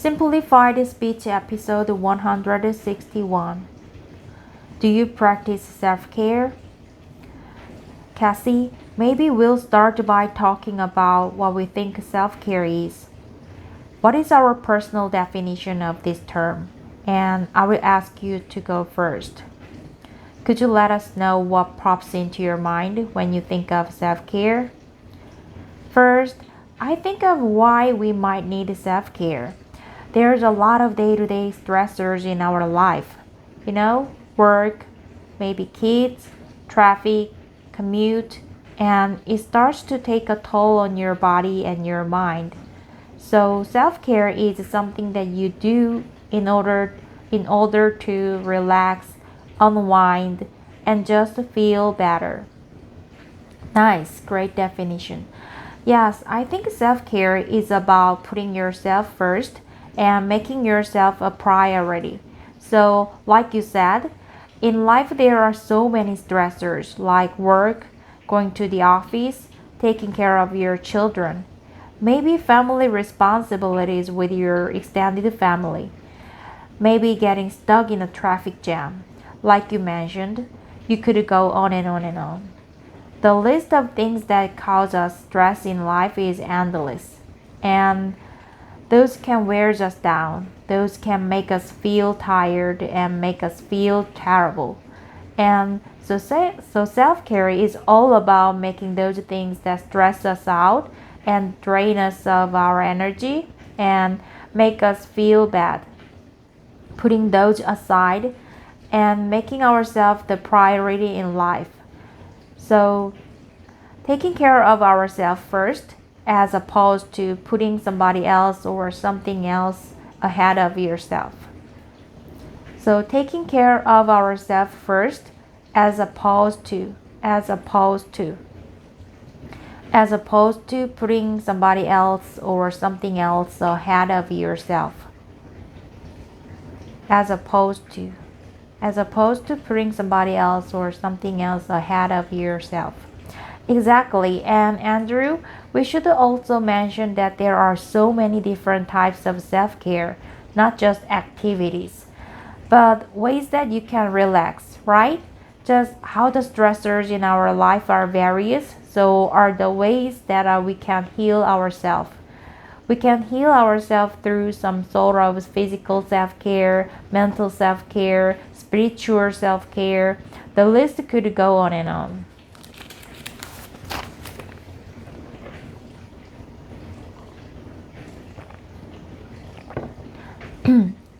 Simplified Speech Episode 161. Do you practice self-care? Cassie, maybe we'll start by talking about what we think self-care is. What is our personal definition of this term? And I will ask you to go first. Could you let us know what pops into your mind when you think of self-care? First, I think of why we might need self-care. There's a lot of day-to-day stressors in our life. Work, maybe kids, traffic, commute, and it starts to take a toll on your body and your mind. So self-care is something that you do in order to relax, unwind, and just feel better. Nice, great definition. Yes, I think self-care is about putting yourself first and making yourself a priority. So, like you said, in life there are so many stressors like work, going to the office, taking care of your children, maybe family responsibilities with your extended family, maybe getting stuck in a traffic jam. Like you mentioned, you could go on and on and on. The list of things that cause us stress in life is endless, and those can wear us down. Those can make us feel tired and make us feel terrible. And so self-care is all about making those things that stress us out and drain us of our energy and make us feel bad. Putting those aside and making ourselves the priority in life. So taking care of ourselves first as opposed to putting somebody else or something else ahead of yourself. So taking care of ourselves first as opposed to putting somebody else or something else ahead of yourself. As opposed to putting somebody else or something else ahead of yourself. Exactly, and Andrew, we should also mention that there are so many different types of self-care, not just activities, but ways that you can relax, right? Just how the stressors in our life are various, so are the ways that we can heal ourselves. We can heal ourselves through some sort of physical self-care, mental self-care, spiritual self-care. The list could go on and on.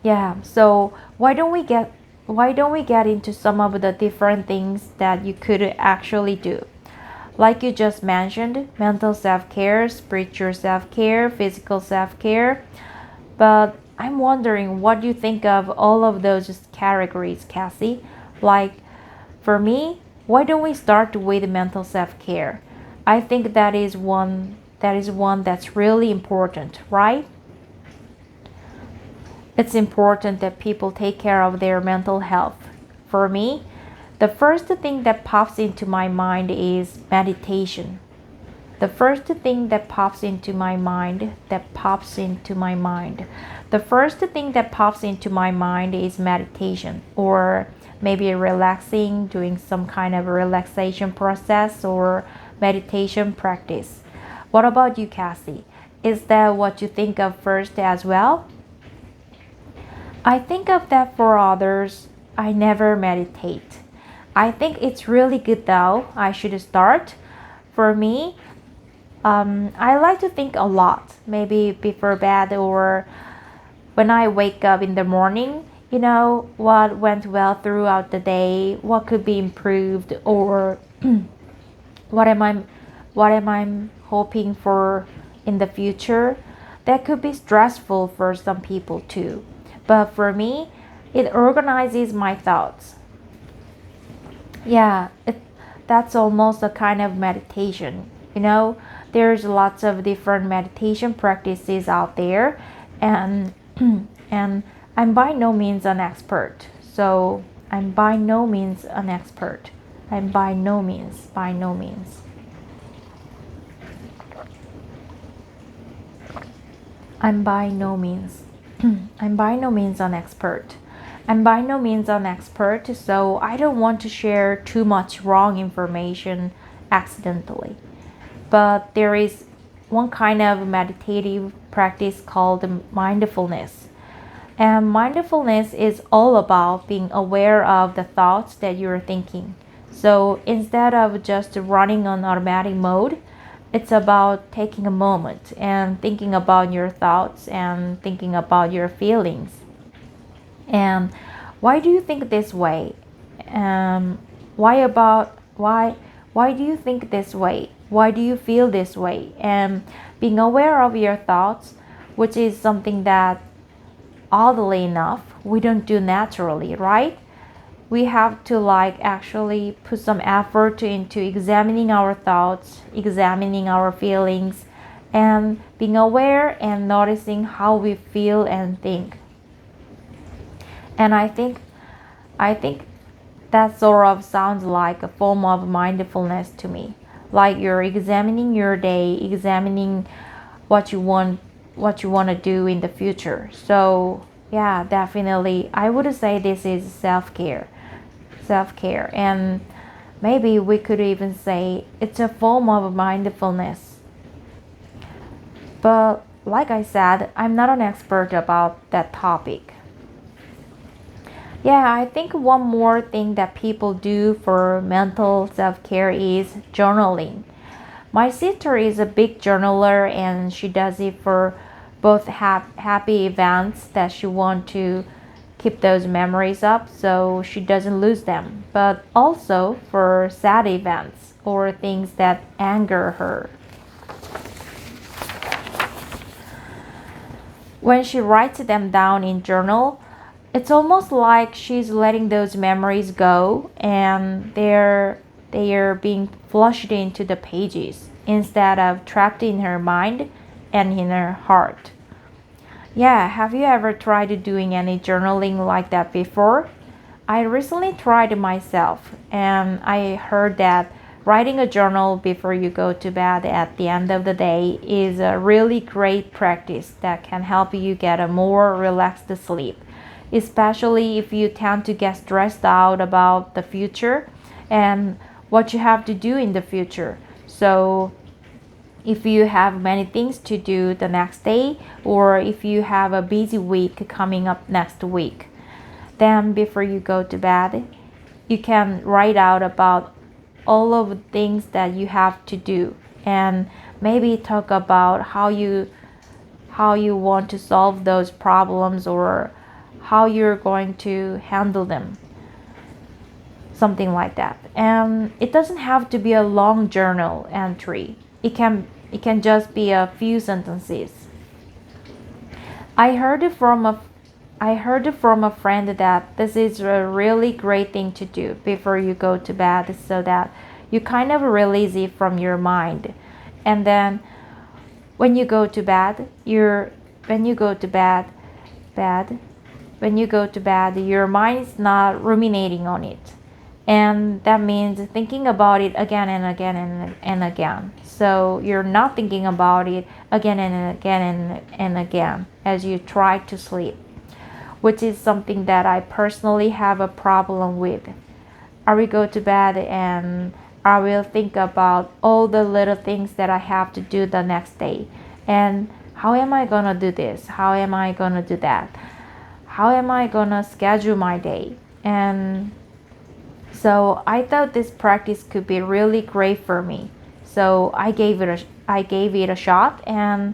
Yeah, so why don't we get into some of the different things that you could actually do? Like you just mentioned, mental self-care, spiritual self-care, physical self-care. But I'm wondering what you think of all of those categories, Cassie. Like for me, why don't we start with mental self-care? I think that is one that's really important, right? It's important that people take care of their mental health. For me, the first thing that pops into my mind is meditation. The first thing that pops into my mind is meditation, or maybe relaxing, doing some kind of relaxation process or meditation practice. What about you, Cassie? Is that what you think of first as well? I think of that for others. I never meditate. I think it's really good though. I should start. For me, I like to think a lot, maybe before bed or when I wake up in the morning, what went well throughout the day, what could be improved, or what am I hoping for in the future. That could be stressful for some people too. But for me, it organizes my thoughts. Yeah, that's almost a kind of meditation. There's lots of different meditation practices out there, and and I'm by no means an expert. So I'm by no means an expert. I'm by no means. I'm by no means. I'm by no means an expert. I'm by no means an expert, so I don't want to share too much wrong information accidentally. But there is one kind of meditative practice called mindfulness. And mindfulness is all about being aware of the thoughts that you're thinking. So instead of just running on automatic mode, it's about taking a moment and thinking about your thoughts and thinking about your feelings. And why do you think this way? Why about why do you think this way? Why do you feel this way? And being aware of your thoughts, which is something that oddly enough we don't do naturally, right? We have to actually put some effort into examining our thoughts, examining our feelings, and being aware and noticing how we feel and think. And I think that sort of sounds like a form of mindfulness to me. Like you're examining your day, examining what you want to do in the future. So yeah, definitely I would say this is self-care. Self-care, and maybe we could even say it's a form of mindfulness. But like I said, I'm not an expert about that topic. Yeah, I think one more thing that people do for mental self-care is journaling. My sister is a big journaler and she does it for both happy events that she wants to keep those memories up so she doesn't lose them, but also for sad events or things that anger her. When she writes them down in journal, it's almost like she's letting those memories go and they're being flushed into the pages instead of trapped in her mind and in her heart. Yeah, have you ever tried doing any journaling like that before? I recently tried myself and I heard that writing a journal before you go to bed at the end of the day is a really great practice that can help you get a more relaxed sleep, especially if you tend to get stressed out about the future and what you have to do in the future. So if you have many things to do the next day, or if you have a busy week coming up next week, then before you go to bed, you can write out about all of the things that you have to do and maybe talk about how you want to solve those problems or how you're going to handle them, something like that. And it doesn't have to be a long journal entry. It can just be a few sentences. I heard it from a friend that this is a really great thing to do before you go to bed so that you kind of release it from your mind. And then when you go to bed, bed when you go to bed, your mind is not ruminating on it. And that means thinking about it again and again and again. So you're not thinking about it again and again and again as you try to sleep, which is something that I personally have a problem with. I will go to bed and I will think about all the little things that I have to do the next day. And how am I gonna do this? How am I gonna do that? How am I gonna schedule my day? And so I thought this practice could be really great for me. So I gave it a shot and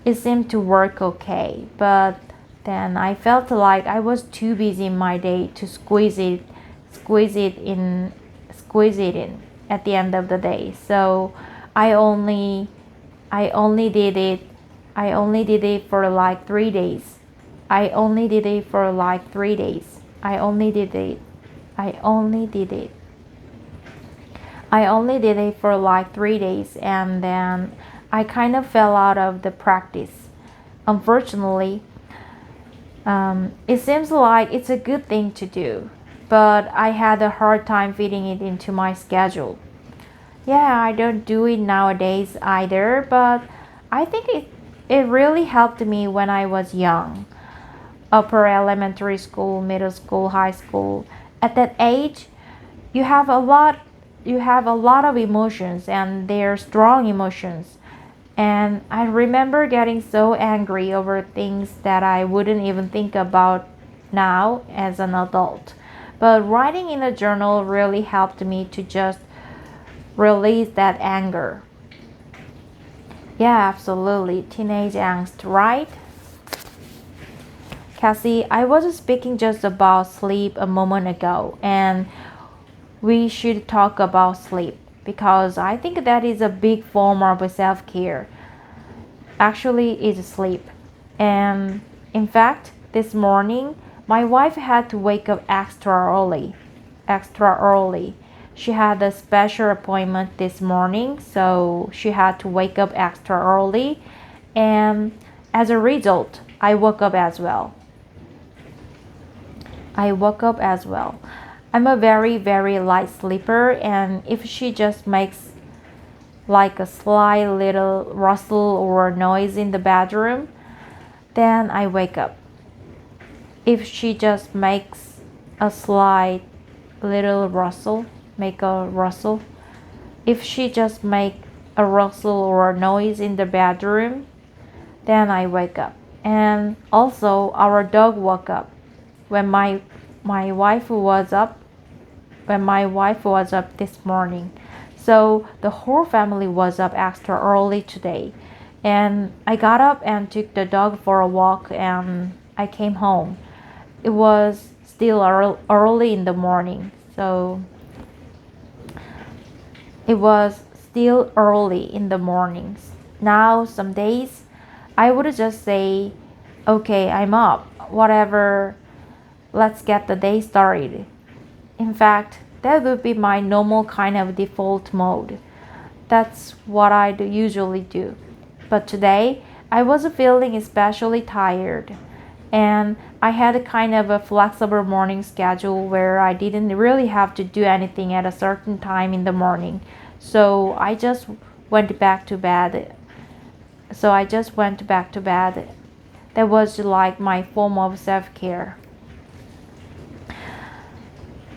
it seemed to work okay. But then I felt like I was too busy in my day to squeeze it in at the end of the day. So I only did it for like 3 days. I only did it for like 3 days. I only did it. I only did it. I only did it for like 3 days and then I kind of fell out of the practice. Unfortunately, it seems like it's a good thing to do, but I had a hard time fitting it into my schedule. Yeah, I don't do it nowadays either, but I think it really helped me when I was young. upper elementary school, middle school, high school. At that age, you have a lot of emotions, and they're strong emotions. And I remember getting so angry over things that I wouldn't even think about now as an adult. But writing in a journal really helped me to just release that anger. Yeah, absolutely. Teenage angst, right? Cassie, I was speaking just about sleep a moment ago, and we should talk about sleep because I think that is a big form of self care. Actually, it's sleep. And in fact, this morning, my wife had to wake up extra early. Extra early. She had a special appointment this morning, so she had to wake up extra early. And as a result, I woke up as well. I woke up as well. I'm a very, very light sleeper, and if she just makes like a slight little rustle or noise in the bedroom, then I wake up. If she just makes a slight little rustle, make a rustle. If she just make a rustle or a noise in the bedroom, then I wake up. And also our dog woke up when my wife was up this morning. So the whole family was up extra early today. And I got up and took the dog for a walk, and I came home. It was still early in the morning. So it was still early in the mornings. Now some days I would just say, okay, I'm up. Whatever, let's get the day started. In fact, that would be my normal kind of default mode. That's what I usually do. But today, I was feeling especially tired. And I had a kind of a flexible morning schedule where I didn't really have to do anything at a certain time in the morning. So I just went back to bed. That was like my form of self-care.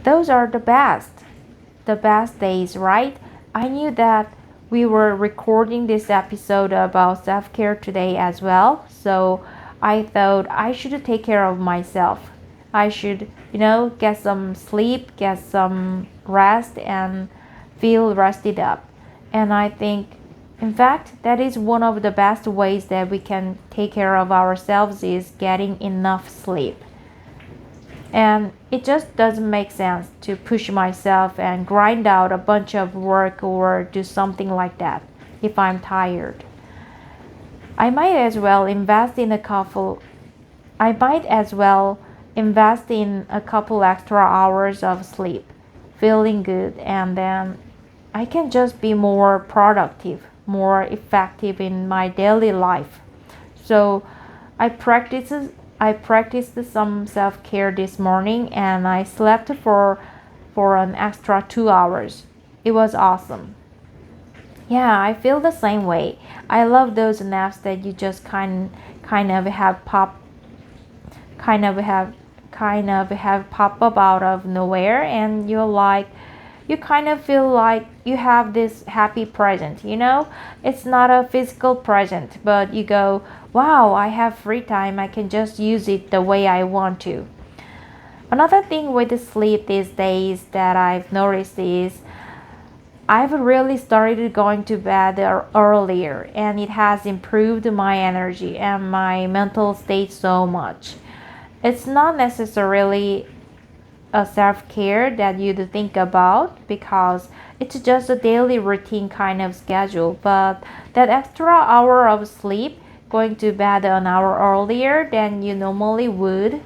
Those are the best days, right? I knew that we were recording this episode about self-care today as well, so I thought I should take care of myself. I should, get some sleep, get some rest, and feel rested up. And I think, in fact, that is one of the best ways that we can take care of ourselves is getting enough sleep. And it just doesn't make sense to push myself and grind out a bunch of work or do something like that if I'm tired. I might as well invest in a couple extra hours of sleep, feeling good, and then I can just be more productive, more effective in my daily life. So I practiced some self-care this morning, and I slept for an extra 2 hours. It was awesome. Yeah, I feel the same way. I love those naps that you just kind of have pop up out of nowhere, and you kind of feel like you have this happy present, It's not a physical present, but you go, wow, I have free time. I can just use it the way I want to. Another thing with the sleep these days that I've noticed is I've really started going to bed earlier, and it has improved my energy and my mental state so much. It's not necessarily a self-care that you'd think about because it's just a daily routine kind of schedule, but that extra hour of sleep, going to bed an hour earlier than you normally would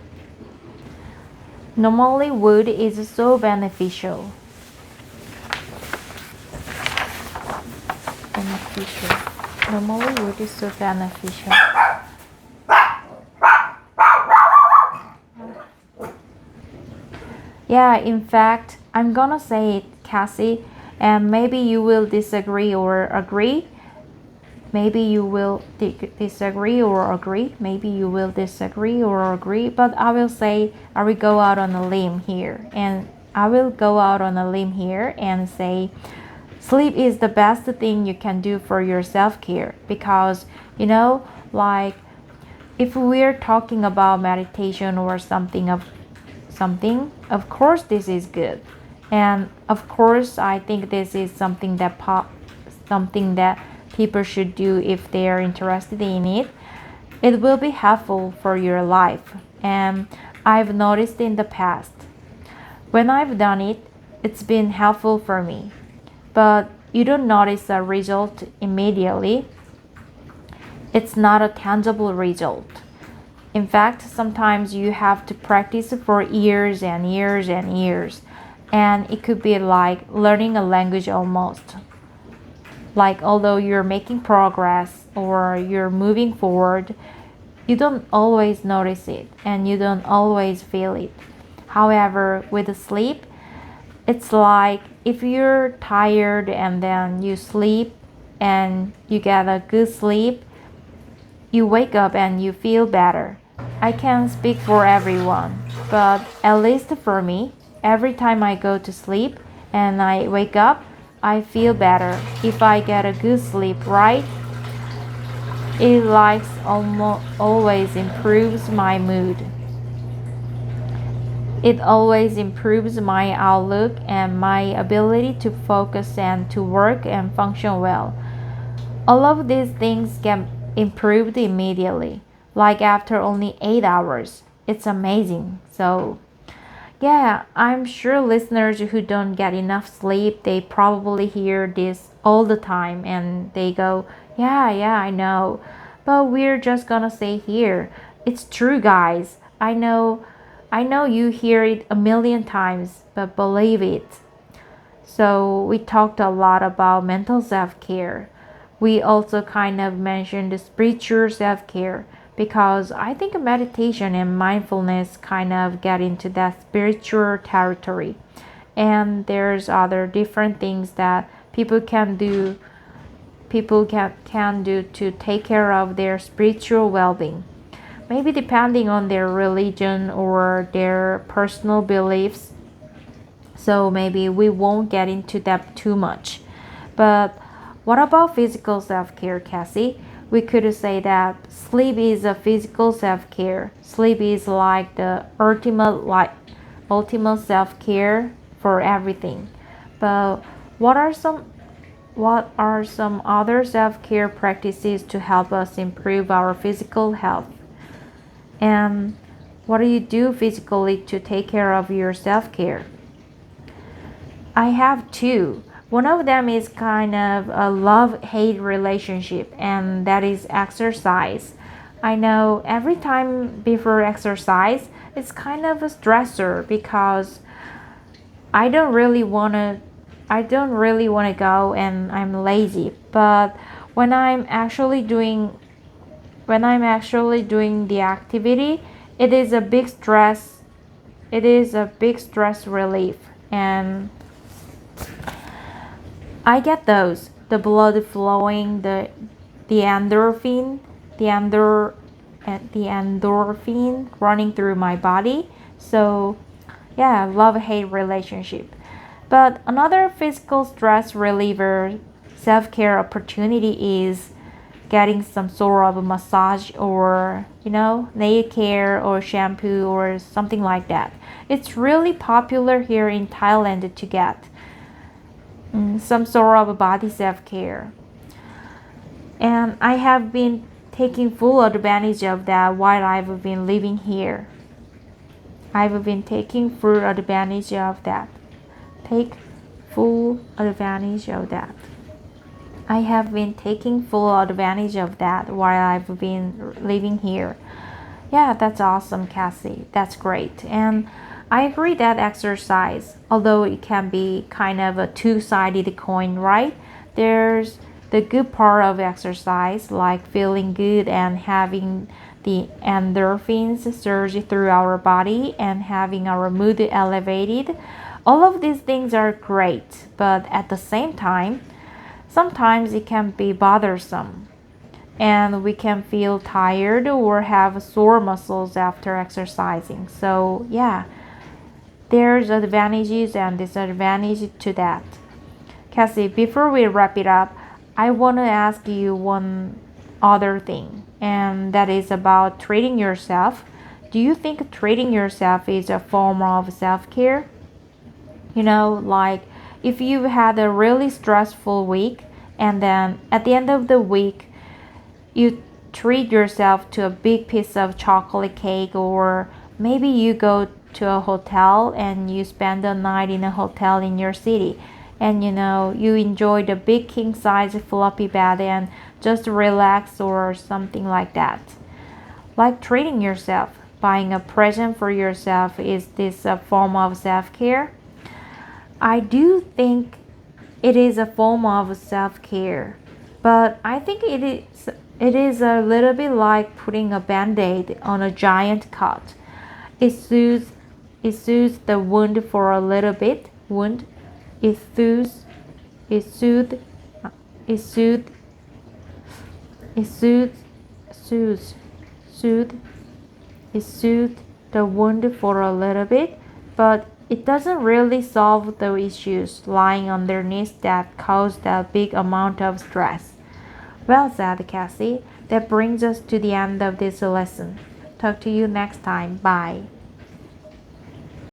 is so beneficial. Normally wood is so beneficial. Yeah, in fact, I'm gonna say it, Cassie, and maybe you will disagree or agree. Maybe you will disagree or agree. Maybe you will disagree or agree. But I will say, I will go out on a limb here. And I will go out on a limb here and say, sleep is the best thing you can do for your self-care. Because, like, if we're talking about meditation or something, of course this is good. And of course, I think this is something that people should do if they are interested in it. It will be helpful for your life. And I've noticed in the past, when I've done it, it's been helpful for me. But you don't notice a result immediately. It's not a tangible result. In fact, sometimes you have to practice for years and years and years. And it could be like learning a language almost. Like, although you're making progress or you're moving forward, you don't always notice it and you don't always feel it. However, with sleep, it's like if you're tired and then you sleep and you get a good sleep, you wake up and you feel better. I can't speak for everyone, but at least for me, every time I go to sleep and I wake up, I feel better. If I get a good sleep, right? It almost always improves my mood. It always improves my outlook and my ability to focus and to work and function well. All of these things get improved immediately, like after only 8 hours. It's amazing. So, yeah, I'm sure listeners who don't get enough sleep, they probably hear this all the time and they go, yeah, I know. But we're just gonna say here, it's true, guys. I know you hear it a million times, but believe it. So we talked a lot about mental self-care. We also kind of mentioned the spiritual self-care, because I think meditation and mindfulness kind of get into that spiritual territory. And there's other different things that people can do to take care of their spiritual well-being. Maybe depending on their religion or their personal beliefs. So maybe we won't get into that too much. But what about physical self-care, Cassie? We could say that sleep is a physical self-care. Sleep is like the ultimate self-care for everything. But what are some other self-care practices to help us improve our physical health? And what do you do physically to take care of your self-care? I have two. One of them is kind of a love-hate relationship, and that is exercise. I know every time before exercise, it's kind of a stressor because I don't really want to go and I'm lazy. But when I'm actually doing the activity, it is a big stress relief, and I get the blood flowing, the endorphin running through my body. So yeah, love-hate relationship. But another physical stress reliever self-care opportunity is getting some sort of a massage or nail care or shampoo or something like that. It's really popular here in Thailand to get some sort of a body self-care, and I have been taking full advantage of that while I've been living here. I've been taking full advantage of that. I have been taking full advantage of that while I've been living here. Yeah, that's awesome, Cassie. That's great. And I agree that exercise, although it can be kind of a two-sided coin, right? There's the good part of exercise, like feeling good and having the endorphins surge through our body and having our mood elevated. All of these things are great, but at the same time, sometimes it can be bothersome. and we can feel tired or have sore muscles after exercising. So yeah, there's advantages and disadvantages to that. Cassie, before we wrap it up, I want to ask you one other thing, and that is about treating yourself. Do you think treating yourself is a form of self care? Like if you've had a really stressful week, and then at the end of the week, you treat yourself to a big piece of chocolate cake, or maybe you go to a hotel and you spend the night in a hotel in your city, and you enjoy the big king size floppy bed and just relax or something like that. Like treating yourself, buying a present for yourself, is this a form of self-care? I do think it is a form of self-care, but I think it is a little bit like putting a band-aid on a giant cut. It soothes the wound for a little bit. It soothes it soothes it soothes it soothes soothes soothes it soothes the wound for a little bit, but it doesn't really solve the issues lying underneath that cause that big amount of stress. Well said, Cassie. That brings us to the end of this lesson. Talk to you next time. Bye.